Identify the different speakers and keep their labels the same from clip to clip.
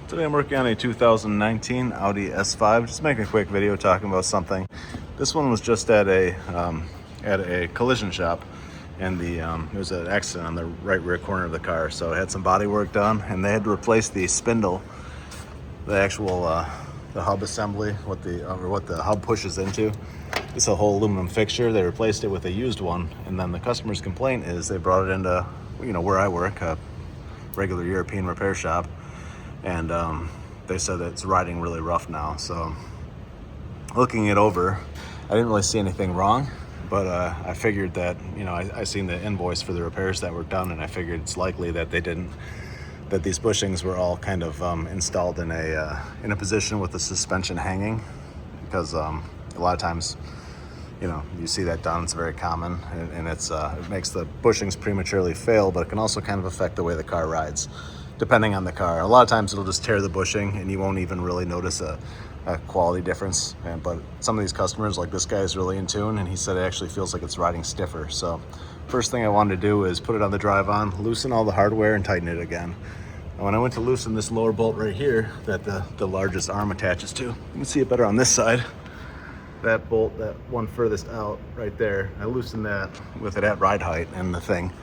Speaker 1: Today I'm working on a 2019 Audi S5. Just making a quick video talking about something. This one was just at a collision shop, and there was an accident on the right rear corner of the car. So it had some body work done, and they had to replace the spindle, the actual the hub assembly, what the hub pushes into. It's a whole aluminum fixture. They replaced it with a used one, and then the customer's complaint is they brought it into where I work, a regular European repair shop. And they said that it's riding really rough now. So looking it over, I didn't really see anything wrong, but I figured that, I seen the invoice for the repairs that were done, and I figured it's likely that that these bushings were all kind of installed in a position with the suspension hanging, because a lot of times, you see that done. It's very common, and it makes the bushings prematurely fail, but it can also kind of affect the way the car rides, depending on the car. A lot of times it'll just tear the bushing and you won't even really notice a quality difference. But some of these customers, like this guy, is really in tune, and he said it actually feels like it's riding stiffer. So first thing I wanted to do is put it on the drive-on, loosen all the hardware, and tighten it again. And when I went to loosen this lower bolt right here that the largest arm attaches to, you can see it better on this side. That bolt, that one furthest out right there, I loosened that with it at ride height, and the thing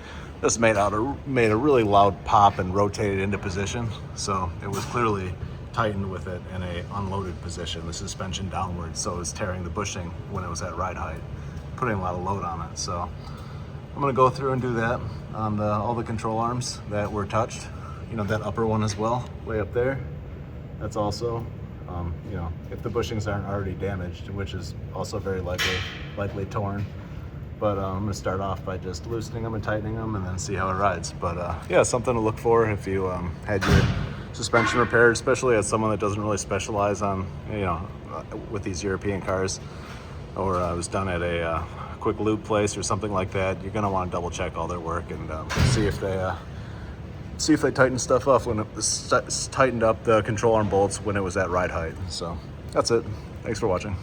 Speaker 1: just made a really loud pop and rotated into position. So it was clearly tightened with it in a unloaded position, the suspension downwards, so it was tearing the bushing when it was at ride height, putting a lot of load on it. So I'm gonna go through and do that on all the control arms that were touched. That upper one as well, way up there. That's also, if the bushings aren't already damaged, which is also very likely torn. But I'm gonna start off by just loosening them and tightening them, and then see how it rides. But yeah, something to look for if you had your suspension repaired, especially as someone that doesn't really specialize on, with these European cars, or was done at a quick lube place or something like that. You're gonna want to double check all their work and see if they tighten stuff up when it was tightened up the control arm bolts when it was at ride height. So that's it. Thanks for watching.